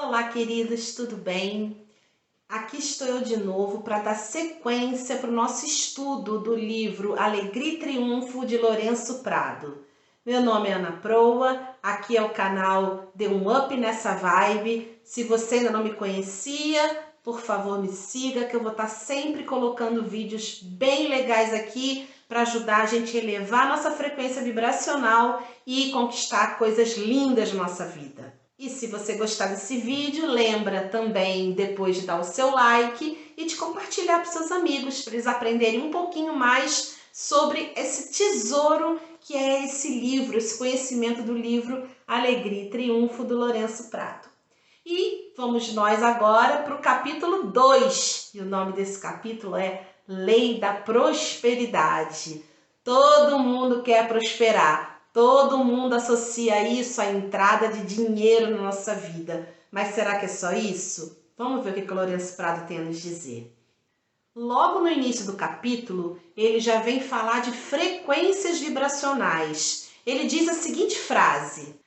Olá, queridos, tudo bem? Aqui estou eu de novo para dar sequência para o nosso estudo do livro Alegria e Triunfo de Lourenço Prado. Meu nome é Ana Proa, aqui é o canal Dê um Up Nessa Vibe. Se você ainda não me conhecia, por favor me siga, que eu vou estar sempre colocando vídeos bem legais aqui para ajudar a gente a elevar a nossa frequência vibracional e conquistar coisas lindas na nossa vida. E se você gostar desse vídeo, lembra também depois de dar o seu like e de compartilhar para os seus amigos, para eles aprenderem um pouquinho mais sobre esse tesouro que é esse livro, esse conhecimento do livro Alegria e Triunfo do Lourenço Prado. E vamos nós agora para o capítulo 2, e o nome desse capítulo é Lei da Prosperidade. Todo mundo quer prosperar. Todo mundo associa isso à entrada de dinheiro na nossa vida. Mas será que é só isso? Vamos ver o que o Lourenço Prado tem a nos dizer. Logo no início do capítulo, ele já vem falar de frequências vibracionais. Ele diz a seguinte frase: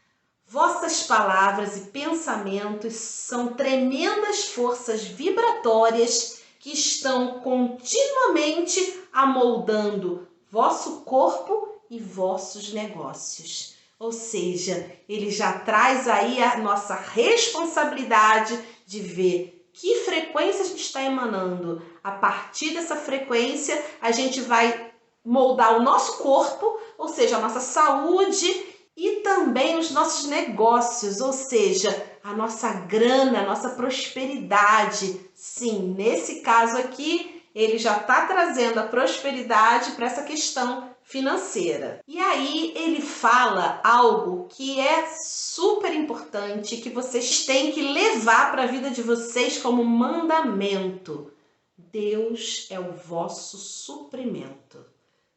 vossas palavras e pensamentos são tremendas forças vibratórias que estão continuamente amoldando vosso corpo e vossos negócios. Ou seja, ele já traz aí a nossa responsabilidade de ver que frequência a gente está emanando. A partir dessa frequência, a gente vai moldar o nosso corpo, ou seja, a nossa saúde e também os nossos negócios, ou seja, a nossa grana, a nossa prosperidade. Sim, nesse caso aqui, ele já está trazendo a prosperidade para essa questão financeira. E aí ele fala algo que é super importante, que vocês têm que levar para a vida de vocês como mandamento. Deus é o vosso suprimento.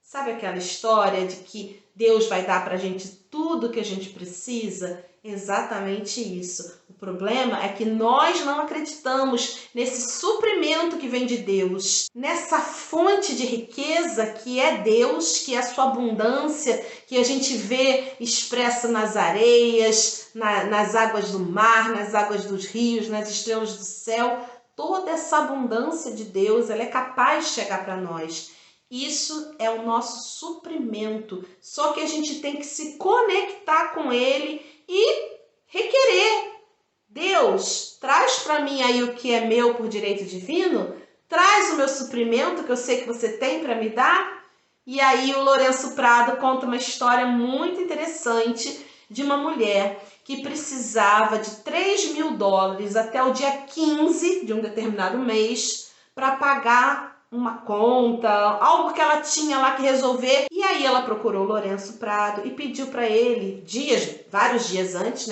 Sabe aquela história de que Deus vai dar para a gente tudo que a gente precisa? Exatamente isso. O problema é que nós não acreditamos nesse suprimento que vem de Deus, nessa fonte de riqueza que é Deus, que é a sua abundância, que a gente vê expressa nas areias, nas águas do mar, nas águas dos rios, nas estrelas do céu. Toda essa abundância de Deus, ela é capaz de chegar para nós. Isso é o nosso suprimento, só que a gente tem que se conectar com ele e requerer. Deus, traz para mim aí o que é meu por direito divino, traz o meu suprimento que eu sei que você tem para me dar. E aí o Lourenço Prado conta uma história muito interessante de uma mulher que precisava de $3.000 até o dia 15 de um determinado mês para pagar uma conta, algo que ela tinha lá que resolver. E aí ela procurou o Lourenço Prado e pediu para ele, vários dias antes,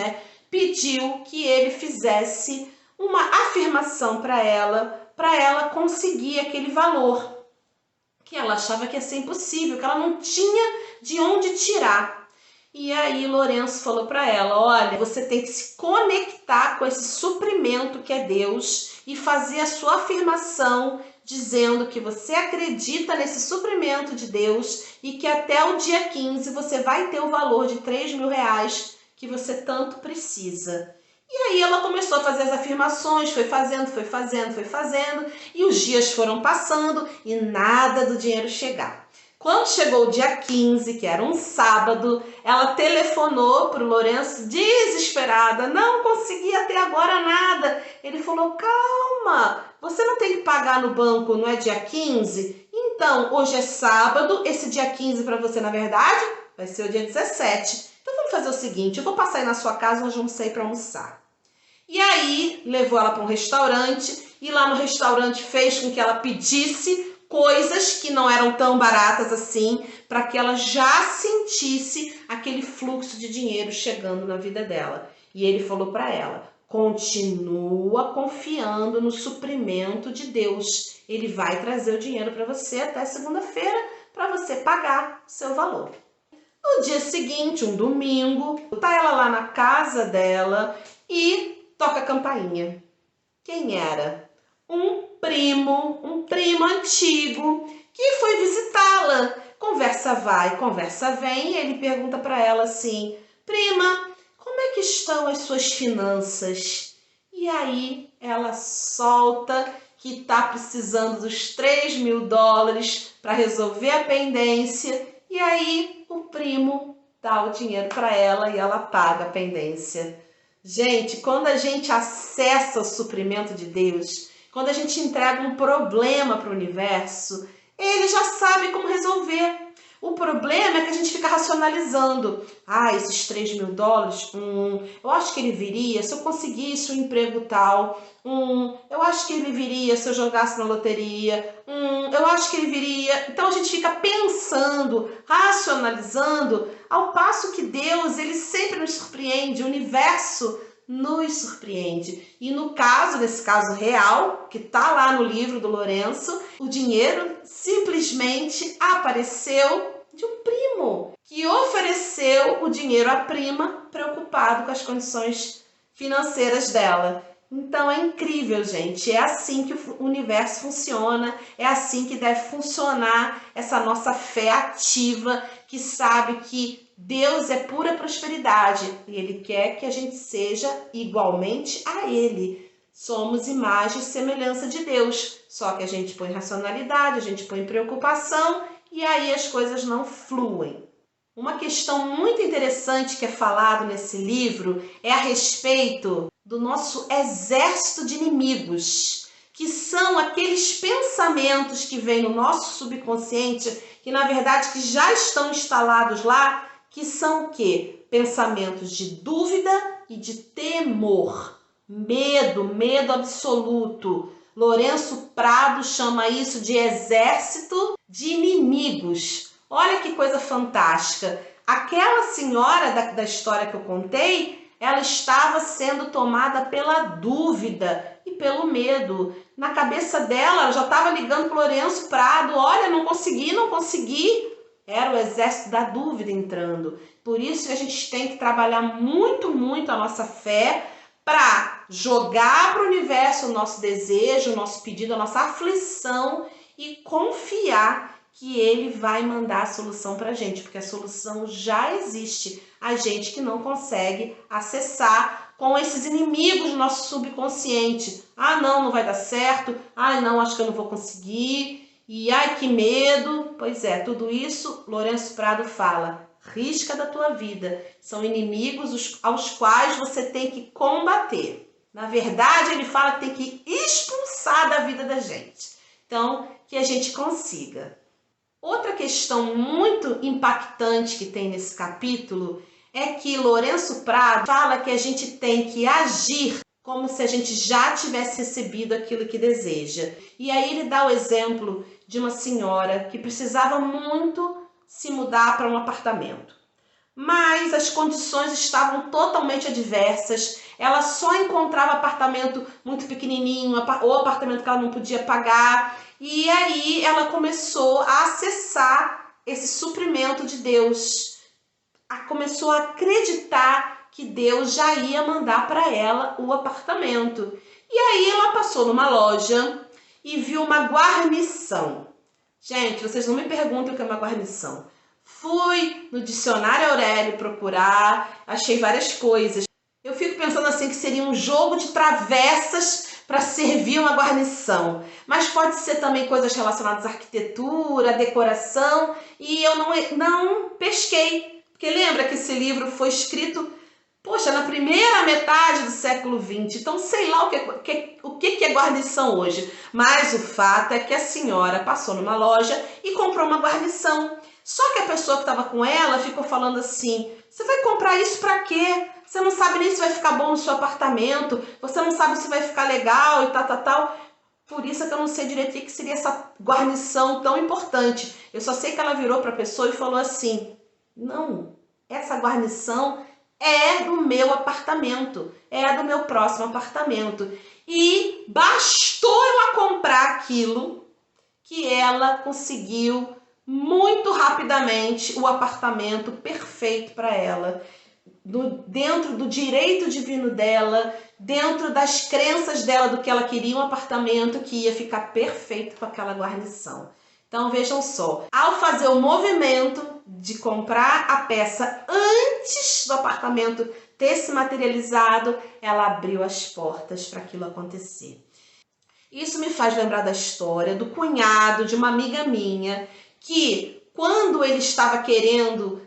pediu que ele fizesse uma afirmação para ela conseguir aquele valor, que ela achava que ia ser impossível, que ela não tinha de onde tirar. E aí Lourenço falou para ela: olha, você tem que se conectar com esse suprimento que é Deus e fazer a sua afirmação dizendo que você acredita nesse suprimento de Deus e que até o dia 15 você vai ter o valor de R$3.000 que você tanto precisa. E aí ela começou a fazer as afirmações, foi fazendo, e os dias foram passando e nada do dinheiro chegar. Quando chegou o dia 15, que era um sábado, ela telefonou para o Lourenço desesperada, não conseguia até agora nada. Ele falou: calma, você não tem que pagar no banco, não é dia 15? Então, hoje é sábado, esse dia 15 para você, na verdade, vai ser o dia 17. Então vamos fazer o seguinte, eu vou passar aí na sua casa, nós vamos sair para almoçar. E aí levou ela para um restaurante e lá no restaurante fez com que ela pedisse coisas que não eram tão baratas assim, para que ela já sentisse aquele fluxo de dinheiro chegando na vida dela. E ele falou para ela: continua confiando no suprimento de Deus. Ele vai trazer o dinheiro para você até segunda-feira para você pagar o seu valor. No dia seguinte, um domingo, tá ela lá na casa dela e toca a campainha. Quem era? Um primo antigo que foi visitá-la. Conversa vai, conversa vem, e ele pergunta para ela assim: prima, como é que estão as suas finanças? E aí ela solta que está precisando dos $3.000 para resolver a pendência. E aí o primo dá o dinheiro para ela e ela paga a pendência. Gente, quando a gente acessa o suprimento de Deus, quando a gente entrega um problema para o universo, ele já sabe como resolver. O problema é que a gente fica racionalizando. Esses $3.000, eu acho que ele viria se eu conseguisse um emprego tal. Eu acho que ele viria se eu jogasse na loteria. Eu acho que ele viria. Então a gente fica pensando, racionalizando, ao passo que Deus, ele sempre nos surpreende, o universo nos surpreende. E nesse caso real, que está lá no livro do Lourenço, o dinheiro simplesmente apareceu de um primo que ofereceu o dinheiro à prima, preocupado com as condições financeiras dela. Então é incrível, gente. É assim que o universo funciona, é assim que deve funcionar essa nossa fé ativa, que sabe que Deus é pura prosperidade e Ele quer que a gente seja igualmente a Ele. Somos imagem e semelhança de Deus, só que a gente põe racionalidade, a gente põe preocupação e aí as coisas não fluem. Uma questão muito interessante que é falado nesse livro é a respeito do nosso exército de inimigos, que são aqueles pensamentos que vêm no nosso subconsciente, que na verdade que já estão instalados lá, que são o quê? Pensamentos de dúvida e de temor. Medo absoluto. Lourenço Prado chama isso de exército de inimigos. Olha que coisa fantástica. Aquela senhora da história que eu contei, ela estava sendo tomada pela dúvida e pelo medo. Na cabeça dela, ela já estava ligando para o Lourenço Prado. Olha, não consegui. Era o exército da dúvida entrando. Por isso que a gente tem que trabalhar muito a nossa fé para jogar para o universo o nosso desejo, o nosso pedido, a nossa aflição e confiar que ele vai mandar a solução para a gente, porque a solução já existe. A gente que não consegue acessar com esses inimigos do nosso subconsciente. Não vai dar certo. Não, acho que eu não vou conseguir. E que medo. Pois é, tudo isso Lourenço Prado fala. Risca da tua vida. São inimigos aos quais você tem que combater. Na verdade, ele fala que tem que expulsar da vida da gente. Então, que a gente consiga. Outra questão muito impactante que tem nesse capítulo é que Lourenço Prado fala que a gente tem que agir como se a gente já tivesse recebido aquilo que deseja. E aí ele dá o exemplo de uma senhora que precisava muito se mudar para um apartamento. Mas as condições estavam totalmente adversas. Ela só encontrava apartamento muito pequenininho, ou apartamento que ela não podia pagar. E aí ela começou a acessar esse suprimento de Deus. Começou a acreditar que Deus já ia mandar para ela o apartamento. E aí ela passou numa loja e viu uma guarnição. Gente, vocês não me perguntem o que é uma guarnição. Fui no dicionário Aurélio procurar, achei várias coisas. Eu fico pensando assim que seria um jogo de travessas para servir uma guarnição. Mas pode ser também coisas relacionadas à arquitetura, à decoração. E eu não pesquei. Porque lembra que esse livro foi escrito, na primeira metade do século XX. Então, sei lá o que é guarnição hoje. Mas o fato é que a senhora passou numa loja e comprou uma guarnição. Só que a pessoa que estava com ela ficou falando assim, você vai comprar isso para quê? Você não sabe nem se vai ficar bom no seu apartamento, você não sabe se vai ficar legal e tal. Por isso é que eu não sei direito o que seria essa guarnição tão importante. Eu só sei que ela virou para a pessoa e falou assim, não, essa guarnição é do meu apartamento, é do meu próximo apartamento. E bastou ela comprar aquilo que ela conseguiu muito rapidamente o apartamento perfeito para ela, dentro do direito divino dela, dentro das crenças dela do que ela queria, um apartamento que ia ficar perfeito com aquela guarnição. Então vejam só, ao fazer o movimento de comprar a peça antes do apartamento ter se materializado, ela abriu as portas para aquilo acontecer. Isso me faz lembrar da história do cunhado de uma amiga minha, que quando ele estava querendo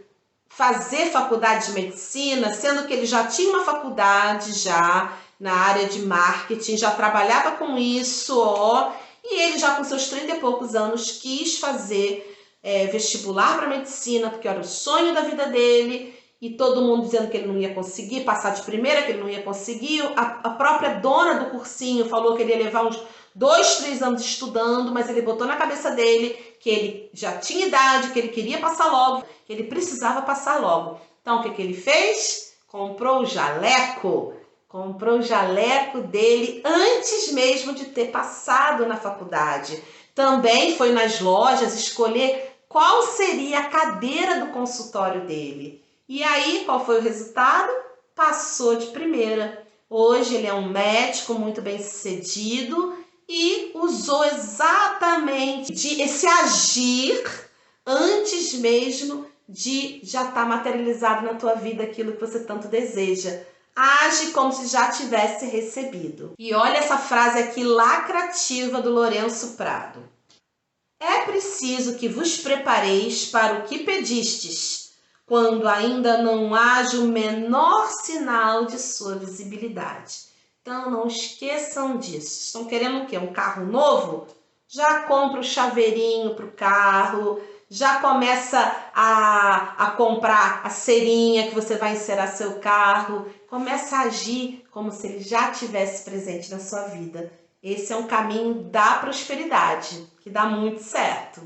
fazer faculdade de medicina, sendo que ele já tinha uma faculdade já na área de marketing, já trabalhava com isso, e ele já com seus 30 e poucos anos quis fazer vestibular para medicina, porque era o sonho da vida dele, e todo mundo dizendo que ele não ia conseguir passar de primeira, que ele não ia conseguir. A própria dona do cursinho falou que ele ia levar uns 2, 3 anos estudando, mas ele botou na cabeça dele que ele já tinha idade, que ele queria passar logo, que ele precisava passar logo. Então, o que ele fez? Comprou o jaleco. Comprou o jaleco dele antes mesmo de ter passado na faculdade. Também foi nas lojas escolher qual seria a cadeira do consultório dele. E aí, qual foi o resultado? Passou de primeira. Hoje ele é um médico muito bem sucedido e usou exatamente esse agir antes mesmo de já estar materializado na tua vida aquilo que você tanto deseja. Age como se já tivesse recebido. E olha essa frase aqui lacrativa do Lourenço Prado. É preciso que vos prepareis para o que pedistes, quando ainda não haja o menor sinal de sua visibilidade. Então não esqueçam disso. Estão querendo o quê? Um carro novo? Já compra o chaveirinho para o carro, já começa a comprar a cerinha que você vai encerar seu carro, começa a agir como se ele já tivesse presente na sua vida. Esse é um caminho da prosperidade, que dá muito certo.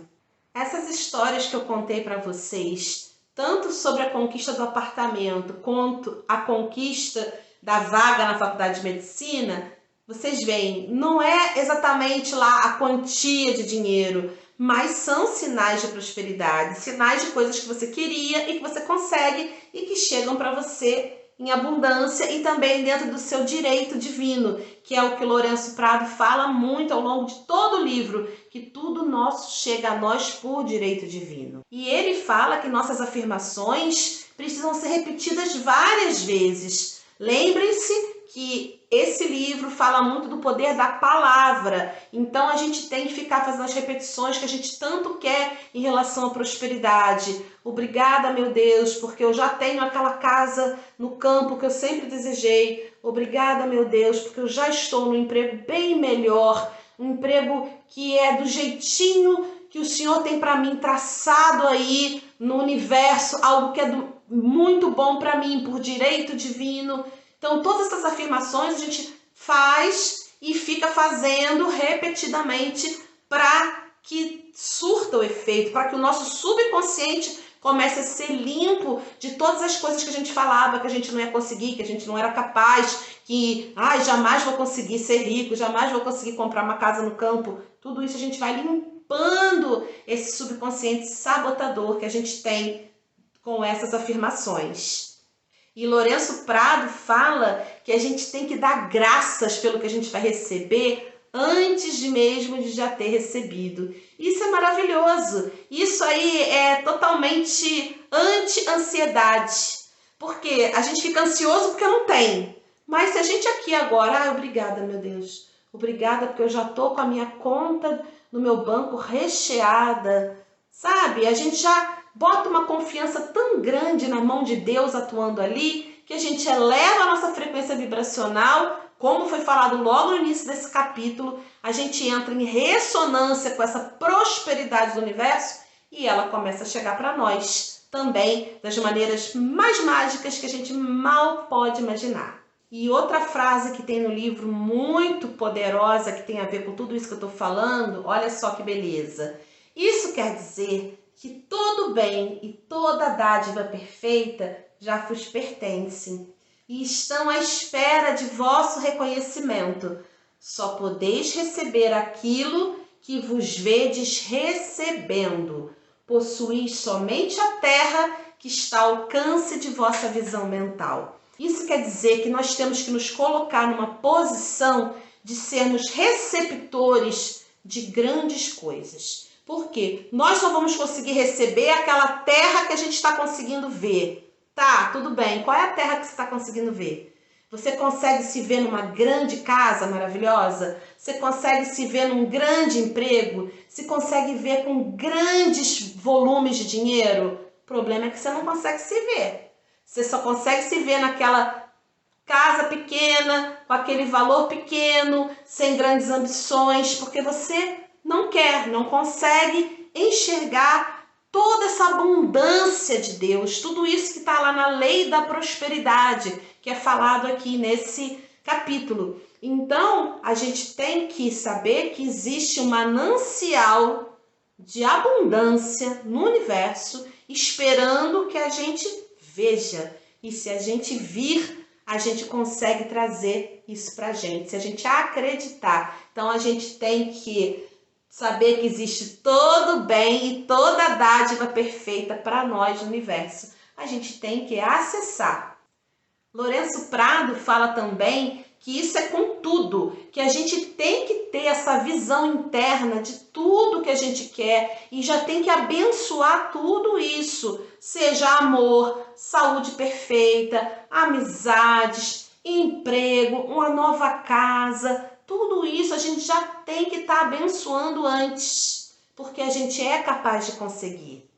Essas histórias que eu contei para vocês, tanto sobre a conquista do apartamento, quanto a conquista da vaga na faculdade de medicina, vocês veem, não é exatamente lá a quantia de dinheiro, mas são sinais de prosperidade, sinais de coisas que você queria e que você consegue e que chegam para você em abundância e também dentro do seu direito divino, que é o que Lourenço Prado fala muito ao longo de todo o livro, que tudo nosso chega a nós por direito divino. E ele fala que nossas afirmações precisam ser repetidas várias vezes. Lembrem-se que esse livro fala muito do poder da palavra, então a gente tem que ficar fazendo as repetições que a gente tanto quer em relação à prosperidade. Obrigada, meu Deus, porque eu já tenho aquela casa no campo que eu sempre desejei. Obrigada, meu Deus, porque eu já estou num emprego bem melhor, um emprego que é do jeitinho que o Senhor tem para mim, traçado aí no universo, algo que é muito bom para mim, por direito divino. Então, todas essas afirmações a gente faz e fica fazendo repetidamente para que surta o efeito, para que o nosso subconsciente comece a ser limpo de todas as coisas que a gente falava que a gente não ia conseguir, que a gente não era capaz, que jamais vou conseguir ser rico, jamais vou conseguir comprar uma casa no campo. Tudo isso a gente vai limpando esse subconsciente sabotador que a gente tem com essas afirmações. E Lourenço Prado fala que a gente tem que dar graças pelo que a gente vai receber antes mesmo de já ter recebido. Isso é maravilhoso. Isso aí é totalmente anti-ansiedade. Porque a gente fica ansioso porque não tem. Mas se a gente aqui agora, obrigada, meu Deus. Obrigada porque eu já tô com a minha conta no meu banco recheada. Sabe? A gente já bota uma confiança tão grande na mão de Deus atuando ali, que a gente eleva a nossa frequência vibracional, como foi falado logo no início desse capítulo, a gente entra em ressonância com essa prosperidade do universo e ela começa a chegar para nós também das maneiras mais mágicas que a gente mal pode imaginar. E outra frase que tem no livro muito poderosa, que tem a ver com tudo isso que eu estou falando, olha só que beleza. Isso quer dizer que todo bem e toda dádiva perfeita já vos pertencem e estão à espera de vosso reconhecimento. Só podeis receber aquilo que vos vedes recebendo. Possuís somente a terra que está ao alcance de vossa visão mental. Isso quer dizer que nós temos que nos colocar numa posição de sermos receptores de grandes coisas. Por quê? Nós só vamos conseguir receber aquela terra que a gente está conseguindo ver. Tá, tudo bem. Qual é a terra que você está conseguindo ver? Você consegue se ver numa grande casa maravilhosa? Você consegue se ver num grande emprego? Se consegue ver com grandes volumes de dinheiro? O problema é que você não consegue se ver. Você só consegue se ver naquela casa pequena, com aquele valor pequeno, sem grandes ambições, porque você não quer, não consegue enxergar toda essa abundância de Deus, tudo isso que está lá na lei da prosperidade, que é falado aqui nesse capítulo. Então, a gente tem que saber que existe um manancial de abundância no universo, esperando que a gente veja. E se a gente vir, a gente consegue trazer isso para a gente, se a gente acreditar. Então, a gente tem que saber que existe todo bem e toda dádiva perfeita para nós no universo. A gente tem que acessar. Lourenço Prado fala também que isso é com tudo, que a gente tem que ter essa visão interna de tudo que a gente quer e já tem que abençoar tudo isso, seja amor, saúde perfeita, amizades, emprego, uma nova casa, tudo isso a gente já tem que estar abençoando antes, porque a gente é capaz de conseguir.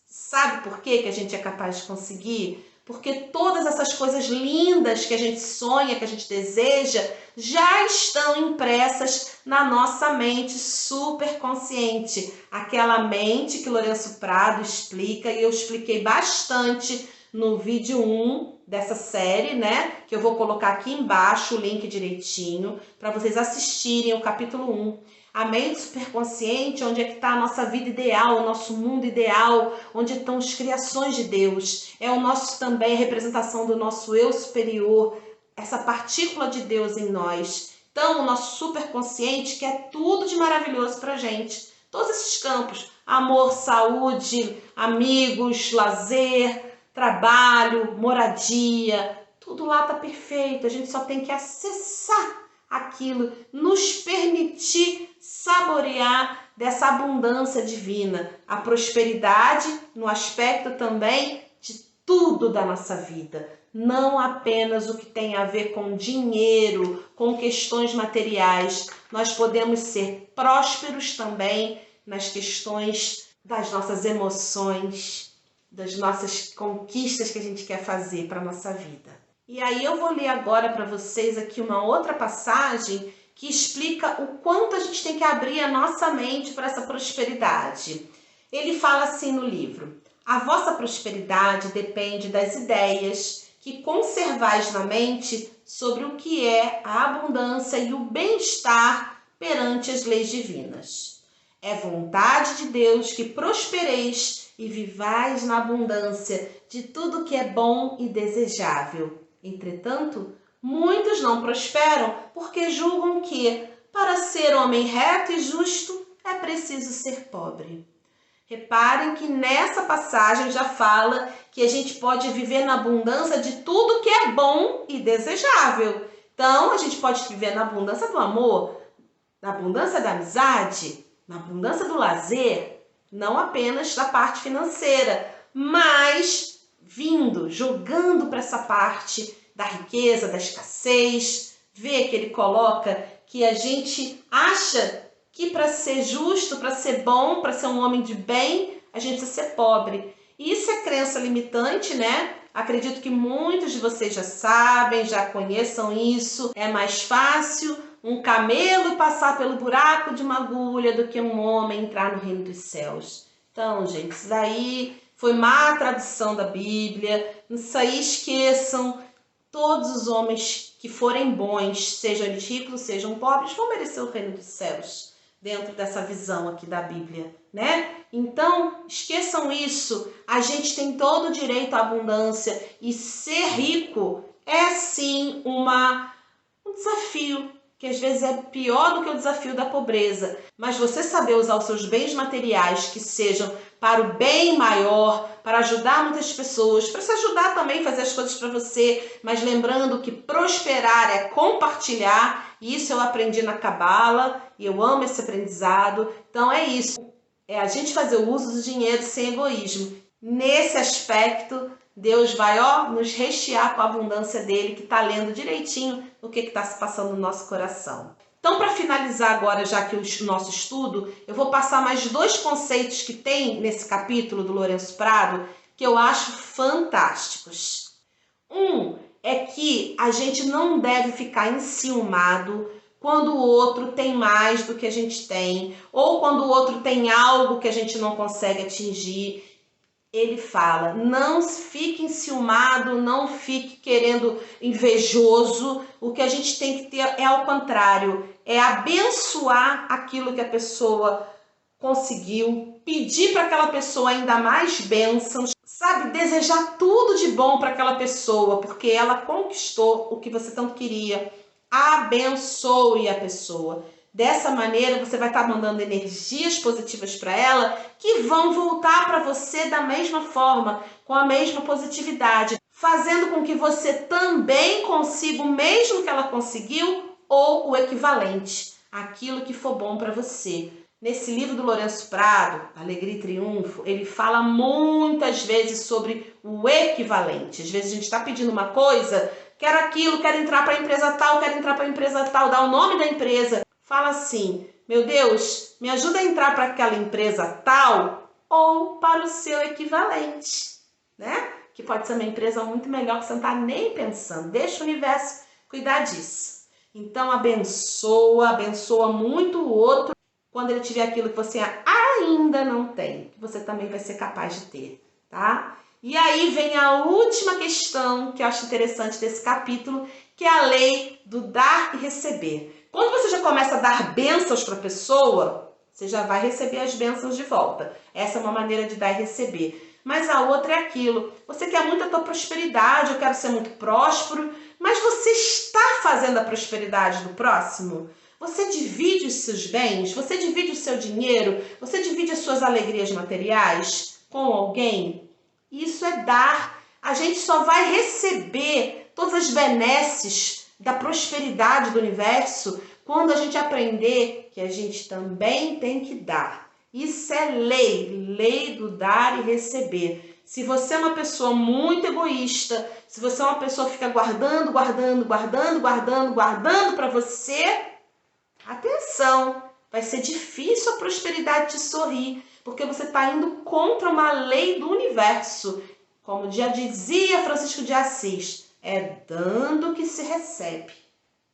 Sabe por que a gente é capaz de conseguir? Porque todas essas coisas lindas que a gente sonha, que a gente deseja, já estão impressas na nossa mente superconsciente. Aquela mente que Lourenço Prado explica, e eu expliquei bastante no vídeo 1 dessa série, né? Que eu vou colocar aqui embaixo o link direitinho para vocês assistirem o capítulo 1. A mente superconsciente, onde é que está a nossa vida ideal, o nosso mundo ideal, onde estão as criações de Deus. É o nosso também a representação do nosso eu superior, essa partícula de Deus em nós. Então, o nosso superconsciente quer tudo de maravilhoso para a gente. Todos esses campos, amor, saúde, amigos, lazer, trabalho, moradia, tudo lá está perfeito. A gente só tem que acessar aquilo, nos permitir saborear dessa abundância divina, a prosperidade no aspecto também de tudo da nossa vida, não apenas o que tem a ver com dinheiro, com questões materiais. Nós podemos ser prósperos também nas questões das nossas emoções, das nossas conquistas que a gente quer fazer para a nossa vida. E aí eu vou ler agora para vocês aqui uma outra passagem que explica o quanto a gente tem que abrir a nossa mente para essa prosperidade. Ele fala assim no livro: a vossa prosperidade depende das ideias que conservais na mente sobre o que é a abundância e o bem-estar perante as leis divinas. É vontade de Deus que prospereis e vivais na abundância de tudo que é bom e desejável. Entretanto, muitos não prosperam porque julgam que, para ser homem reto e justo, é preciso ser pobre. Reparem que nessa passagem já fala que a gente pode viver na abundância de tudo que é bom e desejável. Então, a gente pode viver na abundância do amor, na abundância da amizade, na abundância do lazer, não apenas da parte financeira, mas jogando para essa parte da riqueza, da escassez. Vê que ele coloca que a gente acha que para ser justo, para ser bom, para ser um homem de bem, a gente precisa ser pobre. E isso é crença limitante, né? Acredito que muitos de vocês já sabem, já conheçam isso. É mais fácil um camelo passar pelo buraco de uma agulha do que um homem entrar no reino dos céus. Então, gente, isso daí foi má tradução da Bíblia. Isso aí esqueçam. Todos os homens que forem bons, sejam eles ricos, sejam pobres, vão merecer o reino dos céus, dentro dessa visão aqui da Bíblia, né? Então, esqueçam isso. A gente tem todo o direito à abundância e ser rico é sim um desafio, que às vezes é pior do que o desafio da pobreza. Mas você saber usar os seus bens materiais que sejam para o bem maior, para ajudar muitas pessoas, para se ajudar também a fazer as coisas para você, mas lembrando que prosperar é compartilhar. Isso eu aprendi na Cabala e eu amo esse aprendizado. Então é isso, é a gente fazer o uso do dinheiro sem egoísmo. Nesse aspecto Deus vai, ó, nos rechear com a abundância dele, que está lendo direitinho o que está se passando no nosso coração. Então, para finalizar agora, já que o nosso estudo, eu vou passar mais 2 conceitos que tem nesse capítulo do Lourenço Prado, que eu acho fantásticos. Um é que a gente não deve ficar enciumado quando o outro tem mais do que a gente tem, ou quando o outro tem algo que a gente não consegue atingir. Ele fala, não fique enciumado, não fique querendo invejoso. O que a gente tem que ter é ao contrário, é abençoar aquilo que a pessoa conseguiu, pedir para aquela pessoa ainda mais bênçãos, sabe? Desejar tudo de bom para aquela pessoa, porque ela conquistou o que você tanto queria. Abençoe a pessoa. Dessa maneira, você vai estar mandando energias positivas para ela que vão voltar para você da mesma forma, com a mesma positividade, fazendo com que você também consiga o mesmo que ela conseguiu ou o equivalente, aquilo que for bom para você. Nesse livro do Lourenço Prado, Alegria e Triunfo, ele fala muitas vezes sobre o equivalente. Às vezes a gente está pedindo uma coisa, quero aquilo, quero entrar para a empresa tal, quero entrar para a empresa tal, dá o nome da empresa. Fala assim, meu Deus, me ajuda a entrar para aquela empresa tal ou para o seu equivalente, né? Que pode ser uma empresa muito melhor que você não está nem pensando. Deixa o universo cuidar disso. Então abençoa muito o outro quando ele tiver aquilo que você ainda não tem, que você também vai ser capaz de ter, tá? E aí vem a última questão que eu acho interessante desse capítulo, que é a lei do dar e receber. Quando você já começa a dar bênçãos para a pessoa, você já vai receber as bênçãos de volta. Essa é uma maneira de dar e receber. Mas a outra é aquilo. Você quer muito a tua prosperidade, eu quero ser muito próspero, mas você está fazendo a prosperidade do próximo? Você divide os seus bens? Você divide o seu dinheiro? Você divide as suas alegrias materiais com alguém? Isso é dar. A gente só vai receber todas as benesses da prosperidade do universo quando a gente aprender que a gente também tem que dar. Isso é lei do dar e receber. Se você é uma pessoa muito egoísta, se você é uma pessoa que fica guardando para você, atenção, vai ser difícil a prosperidade te sorrir, porque você está indo contra uma lei do universo. Como já dizia Francisco de Assis, é dando que se recebe,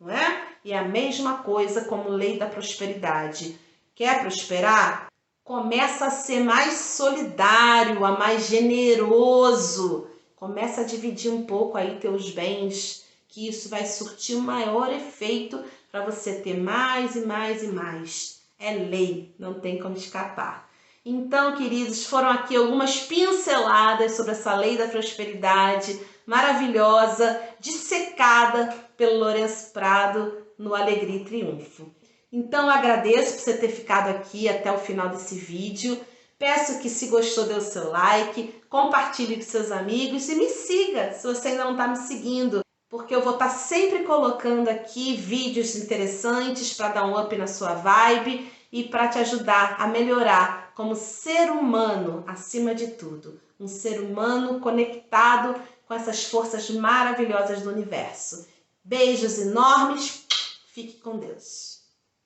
não é? E a mesma coisa como lei da prosperidade. Quer prosperar? Começa a ser mais solidário, a mais generoso. Começa a dividir um pouco aí teus bens, que isso vai surtir um maior efeito para você ter mais e mais e mais. É lei, não tem como escapar. Então, queridos, foram aqui algumas pinceladas sobre essa lei da prosperidade maravilhosa, dissecada pelo Lourenço Prado no Alegria e Triunfo. Então, eu agradeço por você ter ficado aqui até o final desse vídeo. Peço que, se gostou, dê o seu like, compartilhe com seus amigos e me siga, se você ainda não está me seguindo, porque eu vou estar sempre colocando aqui vídeos interessantes para dar um up na sua vibe e para te ajudar a melhorar como ser humano, acima de tudo. Um ser humano conectado com essas forças maravilhosas do universo. Beijos enormes, fique com Deus.